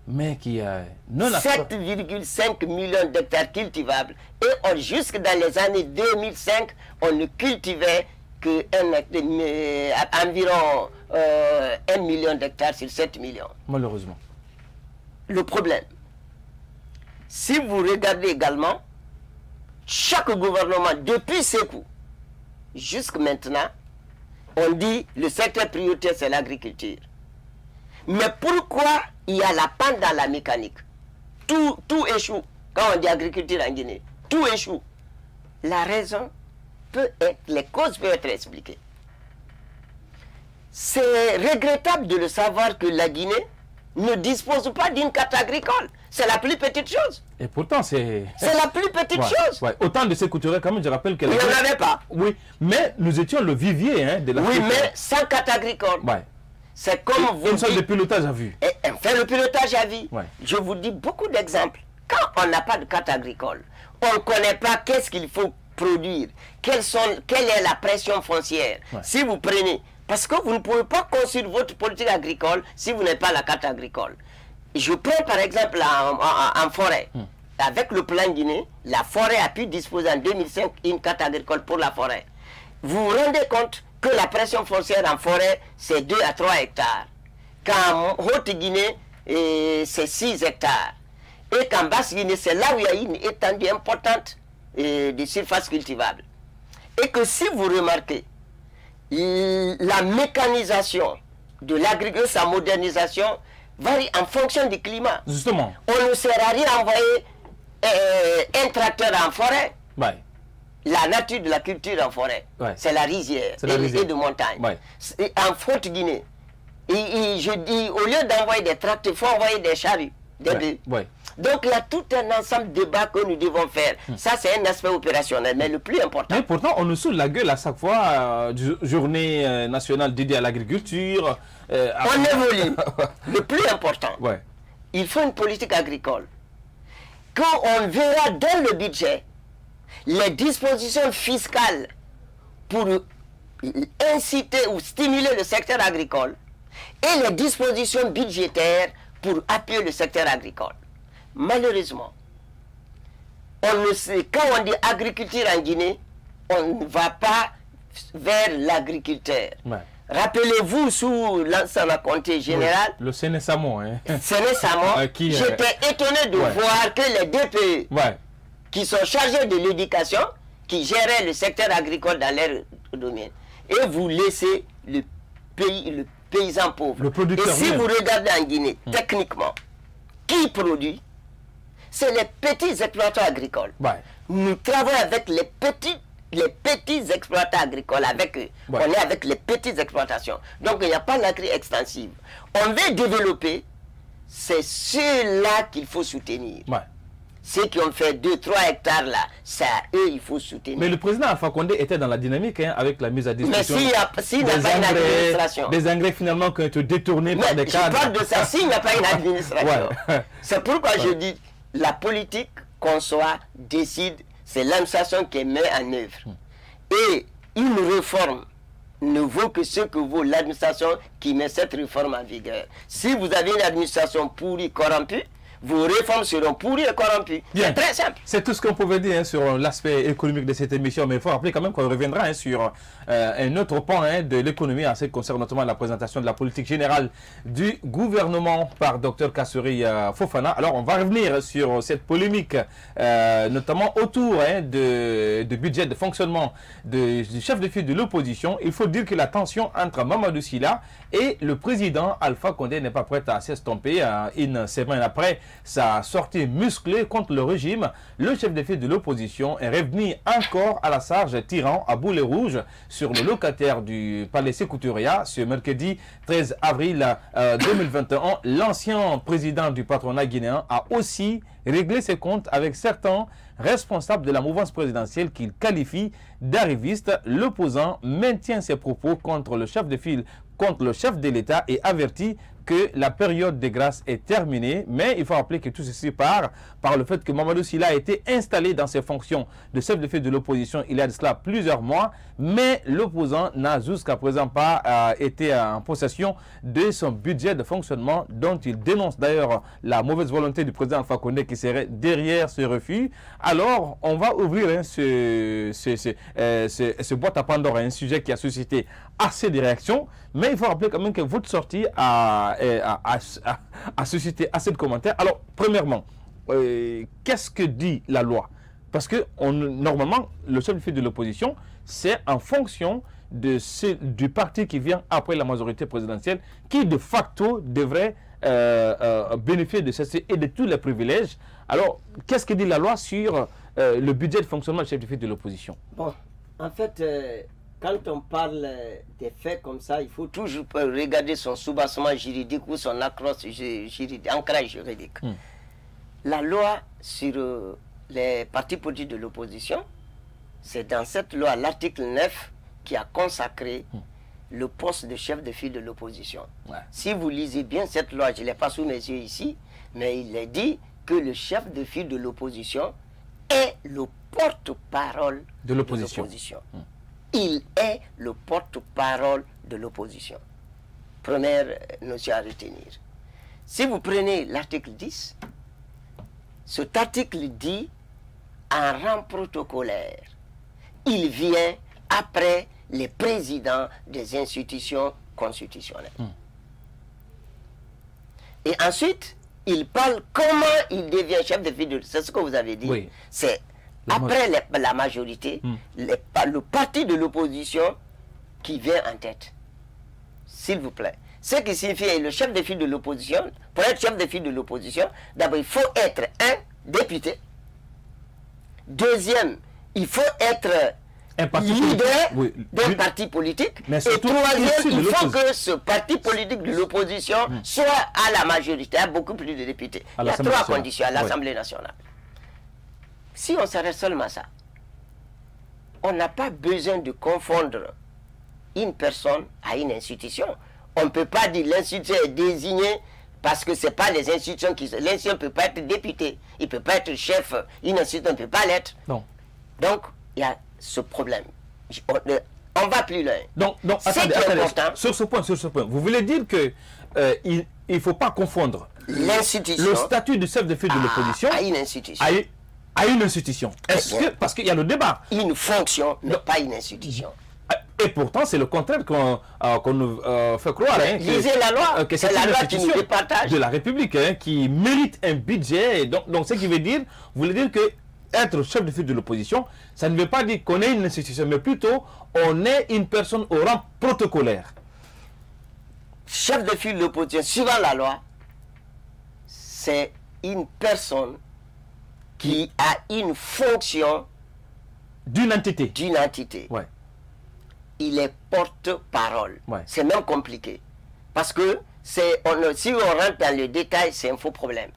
Mais qui a 7,5 millions d'hectares cultivables. Et jusque dans les années 2005, on ne cultivait que environ 1 million d'hectares sur 7 millions. Malheureusement. Le problème, si vous regardez également, chaque gouvernement, depuis Sékou jusqu'à maintenant, on dit le secteur prioritaire c'est l'agriculture. Mais pourquoi il y a la panne dans la mécanique? Tout échoue. Quand on dit agriculture en Guinée, tout échoue. La raison peut être, les causes peuvent être expliquées. C'est regrettable de le savoir que la Guinée ne dispose pas d'une carte agricole. C'est la plus petite chose. Et pourtant, c'est... C'est la plus petite chose. Autant de ces couturiers, quand même, je rappelle que... Il n'y en avait pas. Oui, mais nous étions le vivier hein, de la... Oui, mais sans carte agricole. C'est comme vous une sorte de pilotage à vue. Faire le pilotage à vue. Je vous dis beaucoup d'exemples. Quand on n'a pas de carte agricole, on ne connaît pas qu'est-ce qu'il faut produire. Quelle est la pression foncière. Si vous prenez... Parce que vous ne pouvez pas construire votre politique agricole si vous n'avez pas la carte agricole. Je prends par exemple en forêt. Avec le plan Guinée, la forêt a pu disposer en 2005 une carte agricole pour la forêt. Vous vous rendez compte que la pression foncière en forêt, c'est 2 à 3 hectares. Qu'en Haute-Guinée, c'est 6 hectares. Et qu'en Basse-Guinée, c'est là où il y a une étendue importante de surface cultivable. Et que si vous remarquez, la mécanisation de l'agriculture, sa modernisation, varie en fonction du climat. Justement. On ne sert à rien d'envoyer un tracteur en forêt. La nature de la culture en forêt, c'est la rizière et de montagne. En Haute-Guinée, je dis, au lieu d'envoyer des tracteurs, il faut envoyer des charrues, des bœufs. Donc, il y a tout un ensemble de débats que nous devons faire. Ça, c'est un aspect opérationnel, mais le plus important. Mais pourtant, on nous saoule la gueule à chaque fois, journée nationale dédiée à l'agriculture. On évolue. Le plus important, il faut une politique agricole. Quand on verra dans le budget les dispositions fiscales pour inciter ou stimuler le secteur agricole et les dispositions budgétaires pour appuyer le secteur agricole. Malheureusement, on ne sait, quand on dit agriculture en Guinée, on ne va pas vers l'agriculteur. Rappelez-vous, sous l'ancien comté général, le Séné Samo, j'étais étonné de voir que les DPE qui sont chargés de l'éducation, qui géraient le secteur agricole dans leur domaine, et vous laissez le paysan pauvre. Et si vous regardez en Guinée, techniquement, qui produit? C'est les petits exploitants agricoles. Nous travaillons avec les petits exploitants agricoles, avec eux. On est avec les petites exploitations. Donc il n'y a pas l'agri extensive. On veut développer, c'est ceux-là qu'il faut soutenir. Ceux qui ont fait 2-3 hectares là, c'est à eux il faut soutenir. Mais le président Alpha Condé était dans la dynamique avec la mise à disposition des engrais finalement qui ont été détournés par des cadres. Je parle de ça s'il n'y a pas une administration. C'est pourquoi je dis la politique qu'on soit décide, c'est l'administration qui met en œuvre. Et une réforme ne vaut que ce que vaut l'administration qui met cette réforme en vigueur. Si vous avez une administration pourrie, corrompue, vos réformes seront pourries et corrompues. C'est très simple. C'est tout ce qu'on pouvait dire sur l'aspect économique de cette émission. Mais il faut rappeler quand même qu'on reviendra sur un autre point de l'économie en ce qui concerne notamment la présentation de la politique générale du gouvernement par Dr Kassory Fofana. Alors on va revenir sur cette polémique, notamment autour de budget de fonctionnement du chef de file de l'opposition. Il faut dire que la tension entre Mamadou Sylla et le président Alpha Condé n'est pas prête à s'estomper une semaine après sa sortie musclée contre le régime, le chef de file de l'opposition est revenu encore à la charge, tirant à boulet rouge sur le locataire du palais Sékou Touré ce mercredi 13 avril 2021. L'ancien président du patronat guinéen a aussi réglé ses comptes avec certains responsables de la mouvance présidentielle qu'il qualifie d'arrivistes. L'opposant maintient ses propos contre le chef de file, contre le chef de l'État et avertit que la période de grâce est terminée. Mais il faut rappeler que tout ceci part par le fait que Mamadou Sylla a été installé dans ses fonctions de chef de file de l'opposition il y a de cela plusieurs mois. Mais l'opposant n'a jusqu'à présent pas été en possession de son budget de fonctionnement, dont il dénonce d'ailleurs la mauvaise volonté du président Alpha Condé qui serait derrière ce refus. Alors, on va ouvrir ce boîte à Pandore, un sujet qui a suscité assez de réactions. Mais il faut rappeler quand même que votre sortie a suscité assez de commentaires. Alors, premièrement, qu'est-ce que dit la loi? Parce que normalement, le chef de file de l'opposition, c'est en fonction du parti qui vient après la majorité présidentielle, qui de facto devrait bénéficier de ceci et de tous les privilèges. Alors, qu'est-ce que dit la loi sur le budget de fonctionnement du chef de file de l'opposition? Bon, en fait, quand on parle des faits comme ça, il faut toujours regarder son soubassement juridique ou son ancrage juridique. La loi sur les partis politiques de l'opposition, c'est dans cette loi, l'article 9, qui a consacré le poste de chef de file de l'opposition. Ouais. Si vous lisez bien cette loi, je ne l'ai pas sous mes yeux ici, mais il est dit que le chef de file de l'opposition est le porte-parole de l'opposition. Il est le porte-parole de l'opposition. Première notion à retenir. Si vous prenez l'article 10, cet article dit en rang protocolaire, il vient après les présidents des institutions constitutionnelles. Et ensuite, il parle comment il devient chef de file de... C'est ce que vous avez dit. Oui. C'est après la majorité, le parti de l'opposition qui vient en tête. S'il vous plaît. Ce qui signifie le chef de file de l'opposition, pour être chef de file de l'opposition, d'abord il faut être un député. Deuxième, il faut être leader d'un parti politique. Et troisième, il faut que ce parti politique de l'opposition soit à la majorité, à beaucoup plus de députés. Il y a trois conditions à l'Assemblée nationale. Si on s'arrête seulement à ça, on n'a pas besoin de confondre une personne à une institution. On ne peut pas dire l'institution est désignée parce que ce n'est pas les institutions qui... L'institution ne peut pas être député, il ne peut pas être chef, une institution ne peut pas l'être. Donc, il y a ce problème. On va plus loin. Donc attendez, sur ce point, vous voulez dire que il ne faut pas confondre l'institution, le statut de chef de file de l'opposition à une institution. À une institution. Est-ce que, parce qu'il y a le débat. Une fonction, mais pas une institution. Et pourtant, c'est le contraire qu'on nous fait croire. Lisez la loi, c'est la loi qui nous départage. De la République, qui mérite un budget. Donc, ce qui veut dire, vous voulez dire que être chef de file de l'opposition, ça ne veut pas dire qu'on est une institution, mais plutôt on est une personne au rang protocolaire. Chef de file de l'opposition, suivant la loi, c'est une personne qui a une fonction d'une entité. D'une entité. Ouais. Il est porte-parole. Ouais. C'est même compliqué. Parce que si on rentre dans le détail, c'est un faux problème.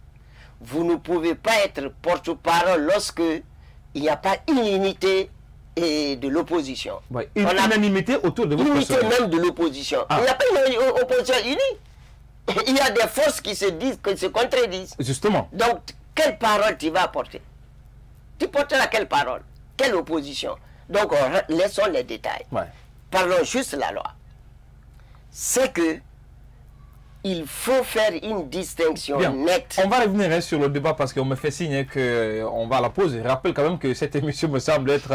Vous ne pouvez pas être porte-parole lorsque il n'y a pas une unité de l'opposition. Ouais. Une unanimité autour de votre unité même de l'opposition. Il n'y a pas une opposition unie. Il y a des forces qui se disent, qui se contredisent. Justement. Donc, quelle parole tu vas apporter? Tu porteras quelle parole? Quelle opposition? Donc, laissons les détails. Ouais. Parlons juste la loi. C'est que il faut faire une distinction nette. On va revenir sur le débat parce qu'on me fait signe qu'on va à la pause. Je rappelle quand même que cette émission me semble être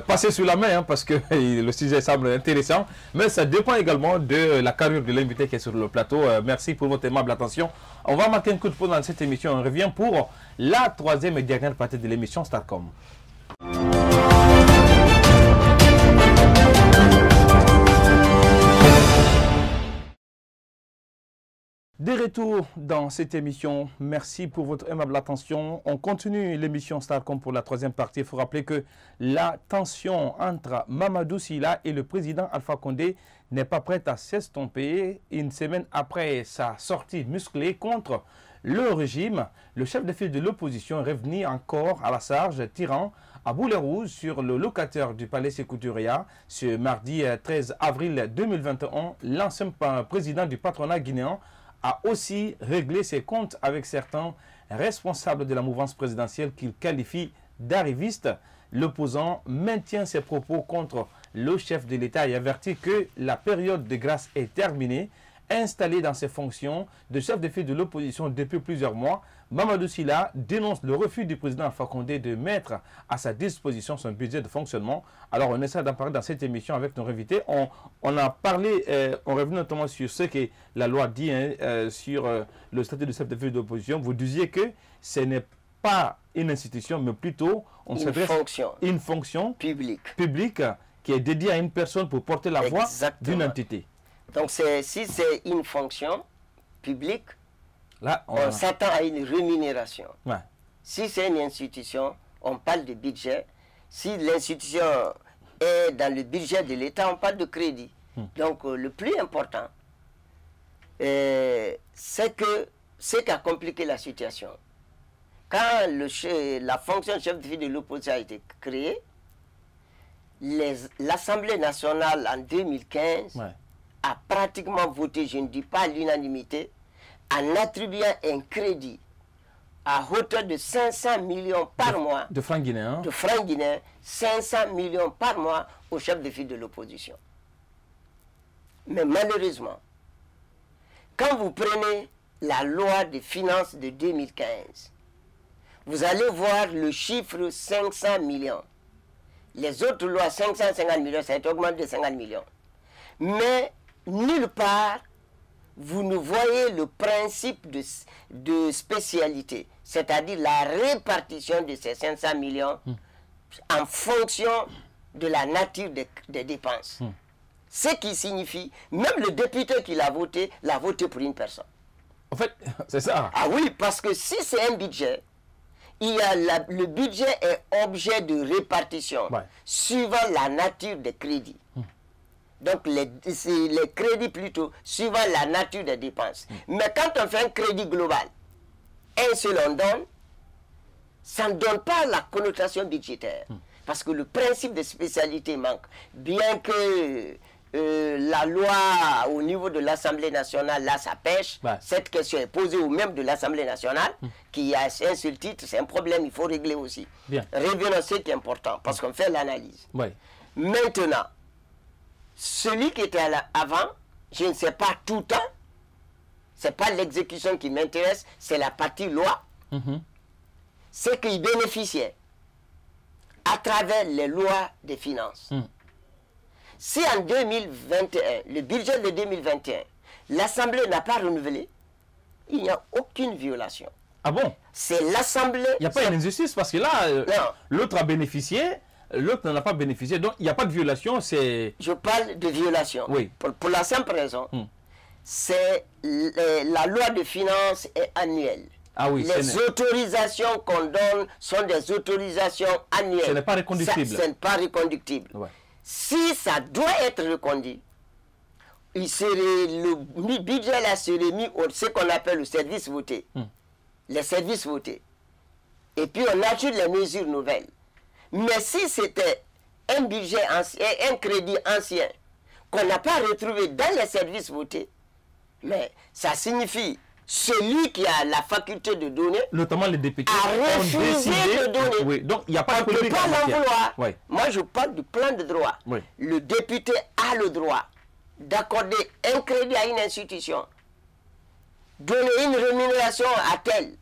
passée sous la main parce que le sujet semble intéressant. Mais ça dépend également de la carrure de l'invité qui est sur le plateau. Merci pour votre aimable attention. On va marquer un coup de pause dans cette émission. On revient pour la troisième et dernière partie de l'émission Starcom. De retour dans cette émission. Merci pour votre aimable attention. On continue l'émission Starcom pour la troisième partie. Il faut rappeler que la tension entre Mamadou Sylla et le président Alpha Condé n'est pas prête à s'estomper. Une semaine après sa sortie musclée contre le régime, le chef de file de l'opposition est revenu encore à la charge, tirant à boulet rouge sur le locataire du palais Sékou Touré. Ce mardi 13 avril 2021, l'ancien président du patronat guinéen a aussi réglé ses comptes avec certains responsables de la mouvance présidentielle qu'il qualifie d'arrivistes. L'opposant maintient ses propos contre le chef de l'État et avertit que la période de grâce est terminée. Installé dans ses fonctions de chef de file de l'opposition depuis plusieurs mois, Mamadou Sylla dénonce le refus du président Alpha Condé de mettre à sa disposition son budget de fonctionnement. Alors on essaie d'en parler dans cette émission avec nos invités. On a parlé, on revient notamment sur ce que la loi dit sur le statut de chef de file de l'opposition. Vous disiez que ce n'est pas une institution, mais plutôt une fonction publique qui est dédiée à une personne pour porter la voix d'une entité. Donc, si c'est une fonction publique, là, on s'attend à une rémunération. Ouais. Si c'est une institution, on parle de budget. Si l'institution est dans le budget de l'État, on parle de crédit. Donc, le plus important, c'est que ce qui a compliqué la situation. Quand la fonction de chef de file de l'opposition a été créée, l'Assemblée nationale en 2015... Ouais. a pratiquement voté, je ne dis pas à l'unanimité, en attribuant un crédit à hauteur de 500 millions par mois. De francs guinéens. De francs guinéens, 500 millions par mois au chef de file de l'opposition. Mais malheureusement, quand vous prenez la loi des finances de 2015, vous allez voir le chiffre 500 millions. Les autres lois, 550 millions, ça a été augmenté de 50 millions. Mais nulle part, vous ne voyez le principe de spécialité, c'est-à-dire la répartition de ces 500 millions en fonction de la nature des dépenses. Ce qui signifie, même le député qui l'a voté pour une personne. En fait, c'est ça. Ah oui, parce que si c'est un budget, le budget est objet de répartition suivant la nature des crédits. Donc, les crédits plutôt, suivant la nature des dépenses. Mais quand on fait un crédit global, un seul on donne, ça ne donne pas la connotation budgétaire. Parce que le principe de spécialité manque. Bien que la loi au niveau de l'Assemblée nationale, là, ça pêche, cette question est posée au même de l'Assemblée nationale, qui a un seul titre, c'est un problème, il faut régler aussi. Revenons à ce qui est important, parce qu'on fait l'analyse. Maintenant, celui qui était avant, je ne sais pas tout le temps, ce n'est pas l'exécution qui m'intéresse, c'est la partie loi. C'est qu'il bénéficiait à travers les lois des finances. Si en 2021, le budget de 2021, l'Assemblée n'a pas renouvelé, il n'y a aucune violation. Ah bon? C'est l'Assemblée... Il n'y a pas une injustice parce que là, l'autre a bénéficié, l'autre n'en a pas bénéficié, donc il n'y a pas de violation, c'est... Je parle de violation. Oui. Pour la simple raison, c'est la loi de finances est annuelle. Ah oui, les autorisations qu'on donne sont des autorisations annuelles. Ce n'est pas reconductible. Ce n'est pas reconductible. Ouais. Si ça doit être reconduit, le budget là serait mis au ce qu'on appelle le service voté. Les services votés. Et puis on ajoute les mesures nouvelles. Mais si c'était un budget ancien, un crédit ancien, qu'on n'a pas retrouvé dans les services votés, mais ça signifie celui qui a la faculté de donner, notamment les députés, a refusé de donner. Oui, donc il n'y a pas de polémique en matière. Oui. Moi, je parle du plan de droit. Oui. Le député a le droit d'accorder un crédit à une institution, donner une rémunération à telle.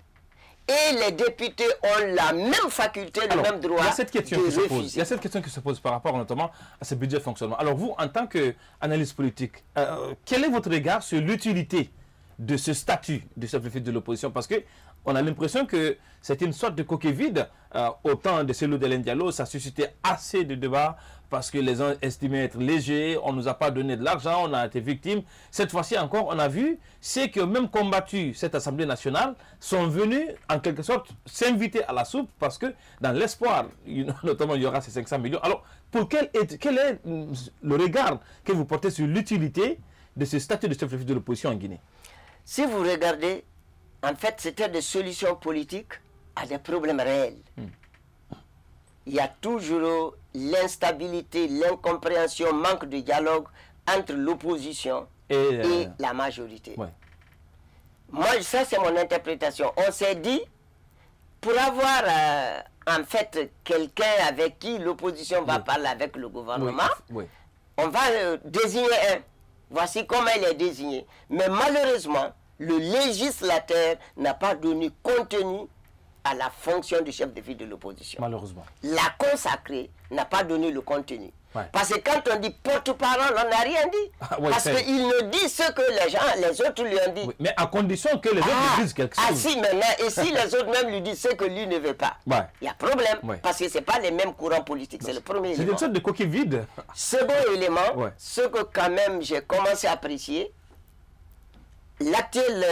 Et les députés ont la même faculté, le même droit. Il y a cette question qui se pose. Il y a cette question qui se pose par rapport notamment à ce budget de fonctionnement. Alors vous, en tant qu'analyste politique, quel est votre regard sur l'utilité de ce statut de chef de file de l'opposition? Parce que on a l'impression que c'est une sorte de coquille vide. Au temps de Cellou Dalein Diallo, ça suscitait assez de débats parce que les gens estimaient être légers, on ne nous a pas donné de l'argent, on a été victime. Cette fois-ci encore, on a vu ceux qui ont même combattu cette Assemblée nationale sont venus en quelque sorte s'inviter à la soupe parce que dans l'espoir, notamment il y aura ces 500 millions. Alors, quel est le regard que vous portez sur l'utilité de ce statut de chef de l'opposition en Guinée? Si vous regardez, en fait, c'était des solutions politiques à des problèmes réels. Il y a toujours l'instabilité, l'incompréhension, manque de dialogue entre l'opposition et la majorité. Ouais. Moi, ça c'est mon interprétation. On s'est dit, pour avoir en fait quelqu'un avec qui l'opposition va parler avec le gouvernement, on va désigner un. Voici comment il est désigné. Mais malheureusement, le législateur n'a pas donné contenu à la fonction du chef de file de l'opposition. Malheureusement. La consacrée n'a pas donné le contenu. Ouais. Parce que quand on dit porte-parole, on n'a rien dit. Parce qu'il ne dit ce que les autres lui ont dit. Oui, mais à condition que les autres lui disent quelque chose. Ah si, maintenant, et si les autres même lui disent ce que lui ne veut pas, il y a problème. Parce que ce n'est pas les mêmes courants politiques. C'est le premier élément. C'est une sorte de coquille vide. Second élément, ce que quand même j'ai commencé à apprécier, l'actuel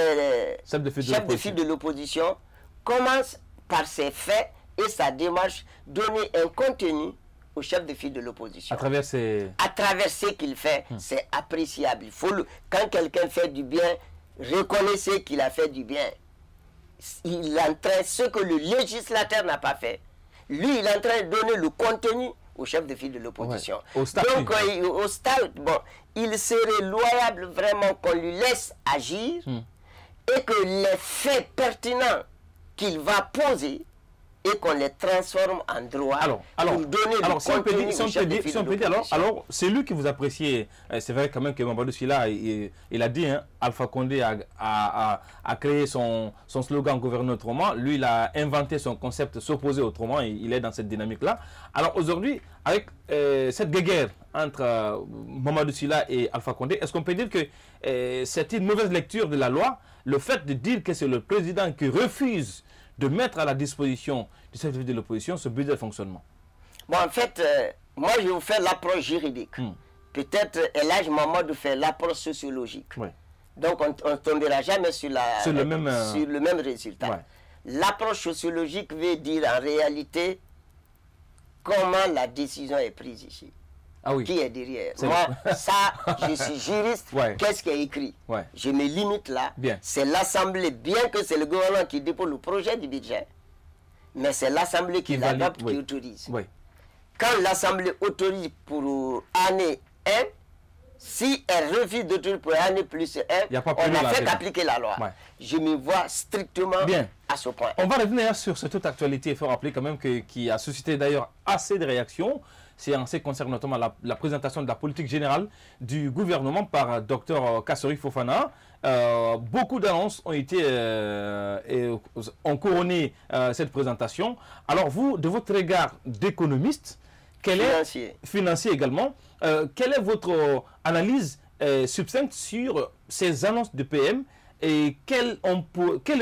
chef de file de l'opposition commence par ses faits et sa démarche donner un contenu au chef de file de l'opposition. À travers ce qu'il fait, c'est appréciable. Quand quelqu'un fait du bien, reconnaissez qu'il a fait du bien. Il entraîne ce que le législateur n'a pas fait. Lui, il est en train de donner le contenu au chef de file de l'opposition. Au statut. Donc, au statut, bon, il serait loyable vraiment qu'on lui laisse agir et que les faits pertinents qu'il va poser et qu'on les transforme en droit pour donner le contenu au chef de file de l'opposition. Alors, c'est lui que vous appréciez. C'est vrai quand même que Mamadou Sylla, il a dit, hein, Alpha Condé a créé son slogan « Gouverner autrement ». Lui, il a inventé son concept « S'opposer autrement ». Il est dans cette dynamique-là. Alors aujourd'hui, avec cette guerre entre Mamadou Sylla et Alpha Condé, est-ce qu'on peut dire que c'est une mauvaise lecture de la loi, le fait de dire que c'est le président qui refuse de mettre à la disposition du chef de l'opposition ce budget de fonctionnement? Bon, en fait, moi je vous fais l'approche juridique. Peut-être Elhadji Mamadou fait l'approche sociologique. Donc on ne tombera jamais sur le même résultat. L'approche sociologique veut dire en réalité comment la décision est prise ici. Qui est derrière? Moi, ça, je suis juriste. Qu'est-ce qui est écrit? Je me limite là. C'est l'Assemblée, bien que c'est le gouvernement qui dépose le projet du budget, mais c'est l'Assemblée qui l'adopte, qui autorise. Quand l'Assemblée autorise pour année 1, si elle refuse d'autoriser pour année plus 1, on n'a fait qu'appliquer la loi. Je me vois strictement à ce point. On va revenir sur cette autre actualité. Il faut rappeler quand même qui a suscité d'ailleurs assez de réactions. C'est en ce qui concerne notamment la présentation de la politique générale du gouvernement par Dr Kassori Fofana. Beaucoup d'annonces ont couronné cette présentation. Alors vous, de votre regard d'économiste, financier également, quelle est votre analyse succincte sur ces annonces de PM et quels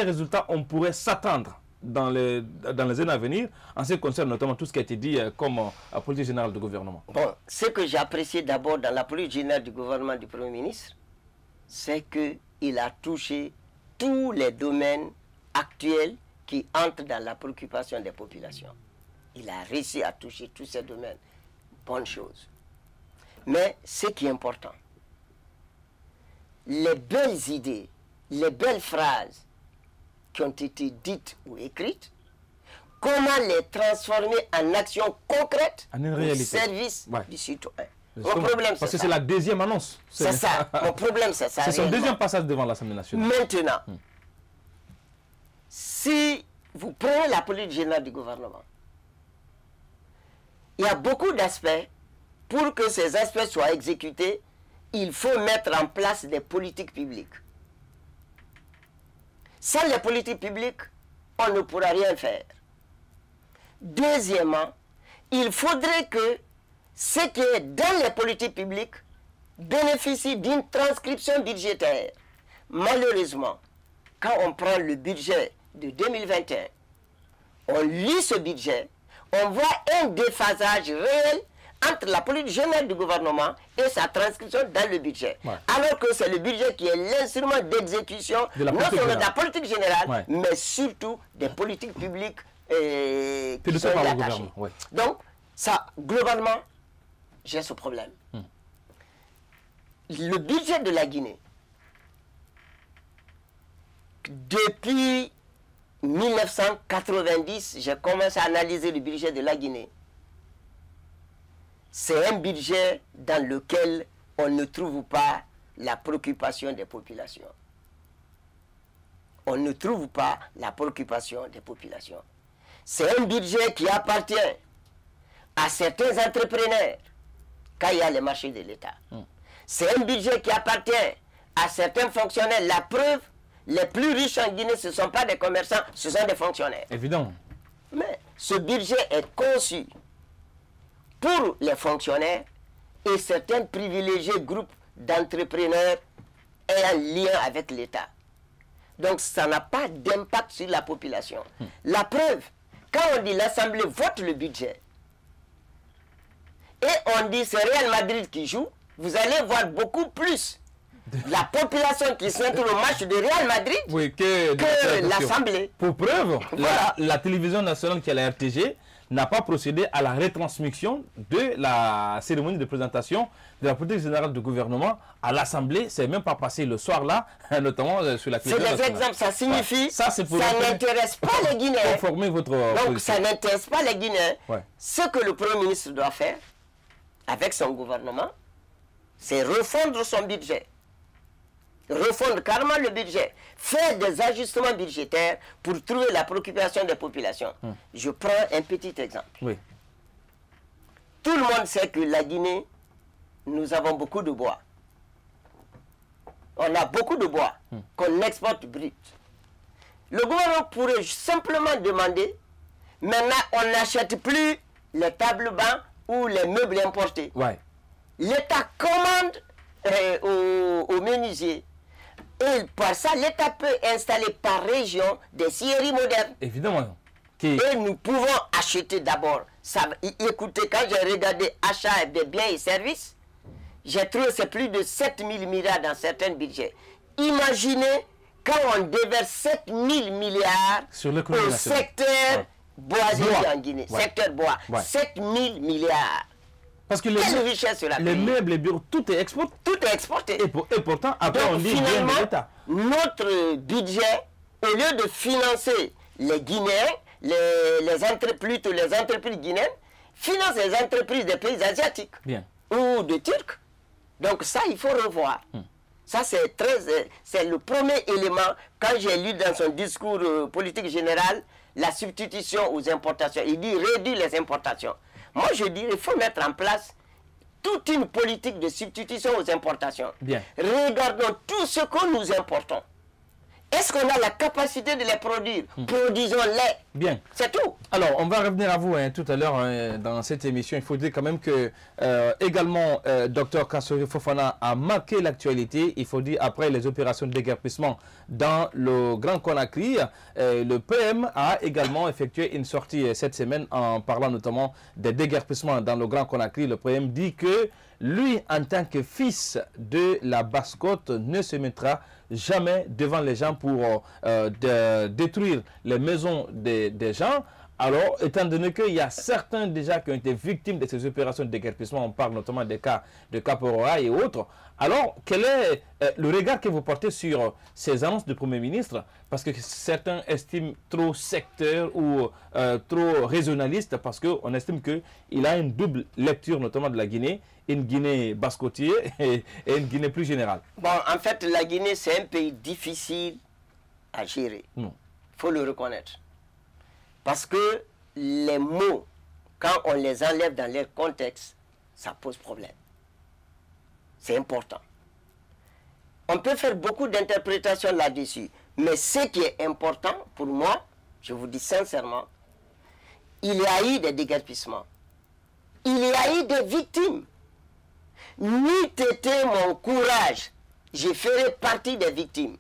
résultats on pourrait s'attendre dans les années à venir, en ce qui concerne notamment tout ce qui a été dit comme politique générale du gouvernement? Bon, ce que j'ai apprécié d'abord dans la politique générale du gouvernement du Premier ministre, c'est qu'il a touché tous les domaines actuels qui entrent dans la préoccupation des populations. Il a réussi à toucher tous ces domaines. Bonne chose. Mais ce qui est important, les belles idées, les belles phrases qui ont été dites ou écrites, comment les transformer en actions concrètes au service du citoyen. Mon problème, parce que c'est la deuxième annonce. C'est ça. Mon problème, c'est ça. C'est son deuxième passage devant l'Assemblée nationale. Maintenant, si vous prenez la politique générale du gouvernement, il y a beaucoup d'aspects. Pour que ces aspects soient exécutés, il faut mettre en place des politiques publiques. Sans les politiques publiques, on ne pourra rien faire. Deuxièmement, il faudrait que ce qui est dans les politiques publiques bénéficie d'une transcription budgétaire. Malheureusement, quand on prend le budget de 2021, on lit ce budget, on voit un déphasage réel entre la politique générale du gouvernement et sa transcription dans le budget. Ouais. Alors que c'est le budget qui est l'instrument d'exécution non seulement de la politique générale, ouais, mais surtout des politiques publiques qui sont attachées. Ouais. Donc, ça, globalement, j'ai ce problème. Le budget de la Guinée, depuis 1990, j'ai commencé à analyser le budget de la Guinée. C'est un budget dans lequel on ne trouve pas la préoccupation des populations. On ne trouve pas la préoccupation des populations. C'est un budget qui appartient à certains entrepreneurs quand il y a les marchés de l'État. C'est un budget qui appartient à certains fonctionnaires. La preuve, les plus riches en Guinée, ce ne sont pas des commerçants, ce sont des fonctionnaires. Évidemment. Mais ce budget est conçu pour les fonctionnaires et certains privilégiés groupes d'entrepreneurs ayant lien avec l'État. Donc ça n'a pas d'impact sur la population. La preuve, quand on dit l'Assemblée vote le budget et on dit c'est Real Madrid qui joue, vous allez voir beaucoup plus la population qui s'intéresse au match de Real Madrid, oui, que l'Assemblée. Pour preuve, voilà, la télévision nationale qui est la RTG n'a pas procédé à la retransmission de la cérémonie de présentation de la politique générale du gouvernement à l'Assemblée. C'est même pas passé le soir-là, notamment sur la télévision. C'est des exemples, ça signifie ouais. Ça n'intéresse pas les Guinéens. Conformer votre Donc position. Ça n'intéresse pas les Guinéens. Ouais. Ce que le Premier ministre doit faire avec son gouvernement, c'est refondre son budget. Refondre carrément le budget, faire des ajustements budgétaires pour trouver la préoccupation des populations. Je prends un petit exemple. Oui. Tout le monde sait que la Guinée, nous avons beaucoup de bois. On a beaucoup de bois qu'on exporte brut. Le gouvernement pourrait simplement demander, maintenant on n'achète plus les tables bancs ou les meubles importés. Ouais. L'État commande aux menuisiers. Et par ça, l'État peut installer par région des scieries modernes. Évidemment. Et nous pouvons acheter d'abord. Écoutez, quand j'ai regardé achat des biens et services, j'ai trouvé que c'est plus de 7 000 milliards dans certains budgets. Imaginez quand on déverse 7 000 milliards sur le au secteur boisier en Guinée. Ouais. Secteur bois. Ouais. 7 000 milliards. Parce que les meubles, les bureaux, tout est exporté. Tout est exporté. Et pourtant, après, donc, on dit bien de l'État. Notre budget, au lieu de financer les Guinéens, les entreprises guinéennes, finance les entreprises des pays asiatiques. Bien. Ou de Turcs. Donc ça, il faut revoir. Ça, c'est le premier élément. Quand j'ai lu dans son discours politique général, la substitution aux importations. Il dit réduire les importations. Moi, je dirais qu'il faut mettre en place toute une politique de substitution aux importations. Bien. Regardons tout ce que nous importons. Est-ce qu'on a la capacité de les produire? Produisons-les. Bien. C'est tout. Alors, on va revenir à vous tout à l'heure dans cette émission. Il faut dire quand même que également, Dr Kassori Fofana a marqué l'actualité. Il faut dire, après les opérations de déguerpissement dans le Grand Conakry, le PM a également effectué une sortie cette semaine en parlant notamment des déguerpissements dans le Grand Conakry. Le PM dit que lui, en tant que fils de la Basse-Côte, ne se mettra jamais devant les gens pour détruire les maisons des gens. Alors, étant donné qu'il y a certains déjà qui ont été victimes de ces opérations de déguerpissement, on parle notamment des cas de Caporoa et autres, alors quel est le regard que vous portez sur ces annonces du Premier ministre? Parce que certains estiment trop secteur ou trop régionaliste, parce qu'on estime qu'il a une double lecture, notamment de la Guinée, une Guinée basse-côtière et une Guinée plus générale. Bon, en fait, la Guinée, c'est un pays difficile à gérer. Il faut le reconnaître. Parce que les mots, quand on les enlève dans leur contexte, ça pose problème. C'est important. On peut faire beaucoup d'interprétations là-dessus. Mais ce qui est important pour moi, je vous dis sincèrement, il y a eu des déguerpissements. Il y a eu des victimes. N'eût été mon courage, je ferais partie des victimes.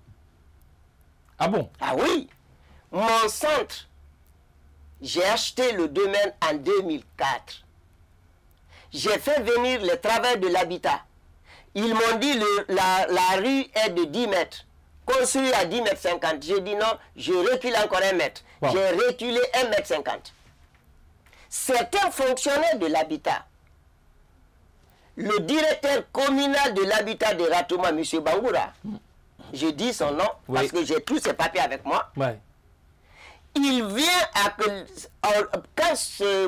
Ah bon? Ah oui. Mon centre, j'ai acheté le domaine en 2004. J'ai fait venir les travailleurs de l'habitat. Ils m'ont dit la rue est de 10 mètres. Construit à 10 mètres 50. J'ai dit non, je recule encore 1 mètre. Wow. J'ai reculé 1 mètre 50. Certains fonctionnaires de l'habitat, le directeur communal de l'habitat de Ratouma, M. Bangoura, je dis son nom parce que j'ai tous ses papiers avec moi. Il vient quand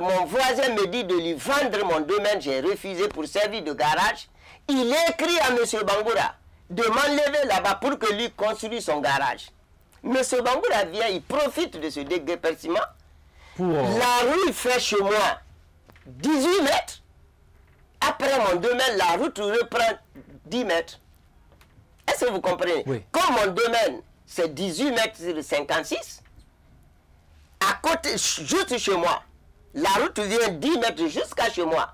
mon voisin me dit de lui vendre mon domaine, j'ai refusé pour servir de garage. Il écrit à M. Bangoura de m'enlever là-bas pour que lui construise son garage. M. Bangoura vient, il profite de ce déguerpissement. La rue fait chez moi 18 mètres. Après mon domaine, la route reprend 10 mètres. Est-ce que vous comprenez? Comme mon domaine, c'est 18 mètres sur 56, à côté, juste chez moi, la route vient 10 mètres jusqu'à chez moi.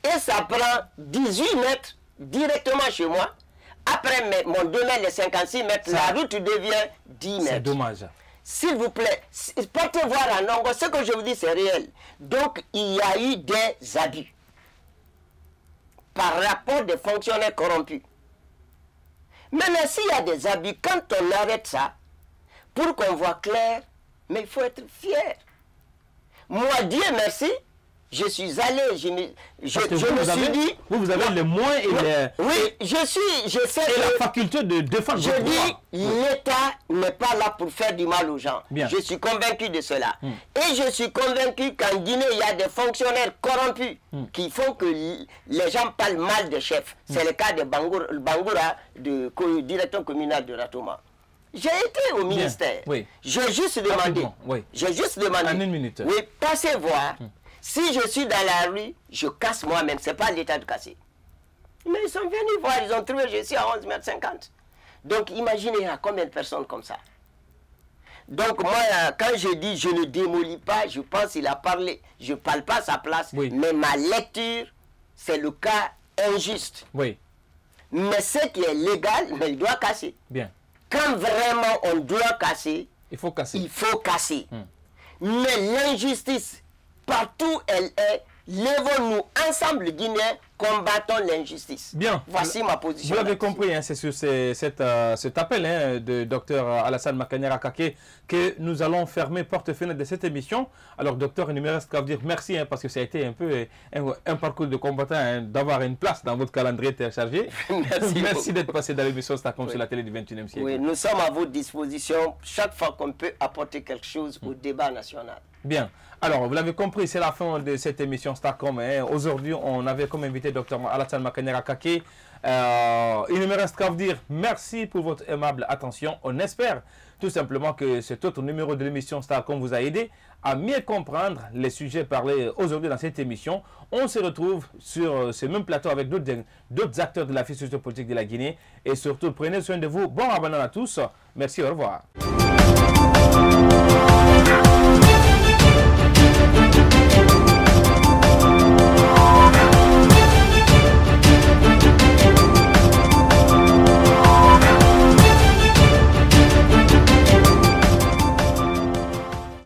Et ça prend 18 mètres directement chez moi. Après mon domaine est 56 mètres, la route devient 10 mètres. C'est dommage. S'il vous plaît, partez voir à Nongo, ce que je vous dis c'est réel. Donc il y a eu des abus par rapport des fonctionnaires corrompus. Maintenant, s'il y a des abus, quand on arrête ça, pour qu'on voit clair, mais il faut être fier. Moi, Dieu merci, je suis allé, je me suis dit... Vous avez les moyens et les... Oui, je sais et la faculté de défendre votre droit. Je dis, l'État n'est pas là pour faire du mal aux gens. Bien. Je suis convaincu de cela. Et je suis convaincu qu'en Guinée, il y a des fonctionnaires corrompus qui font que les gens parlent mal des chefs. C'est le cas de Bangoura, directeur communal de Ratouma. J'ai été au ministère. J'ai juste demandé. J'ai juste demandé. En une minute. Oui, passez voir. Si je suis dans la rue, je casse moi-même. Ce n'est pas l'État de casser. Mais ils sont venus voir, ils ont trouvé, je suis à 11 mètres 50. Donc imaginez, il y a combien de personnes comme ça. Donc moi, quand je dis je ne démolis pas, je pense qu'il a parlé. Je ne parle pas à sa place, mais ma lecture, c'est le cas injuste. Mais ce qui est légal, mais il doit casser. Quand vraiment on doit casser, il faut casser. Mais l'injustice, partout elle est, lèvons-nous ensemble Guinéens, combattons l'injustice. Bien. Voici ma position. Vous l'avez compris, hein, c'est sur cet appel de Dr Alassane Makaniera Kake que nous allons fermer porte-fenêtre de cette émission. Alors docteur, il ne me reste qu'à vous dire merci parce que ça a été un peu un parcours de combattant d'avoir une place dans votre calendrier téléchargé. Merci d'être passé dans l'émission Starcom sur la télé du 21e siècle. Oui, nous sommes à votre disposition chaque fois qu'on peut apporter quelque chose au débat national. Bien. Alors, vous l'avez compris, c'est la fin de cette émission Starcom. Hein. Aujourd'hui, on avait comme invité Dr Alassane Makaniera Kake. Il ne me reste qu'à vous dire merci pour votre aimable attention. On espère tout simplement que cet autre numéro de l'émission Starcom vous a aidé à mieux comprendre les sujets parlés aujourd'hui dans cette émission. On se retrouve sur ce même plateau avec d'autres acteurs de la vie sociopolitique de la Guinée. Et surtout, prenez soin de vous. Bon ramadan à tous. Merci, au revoir.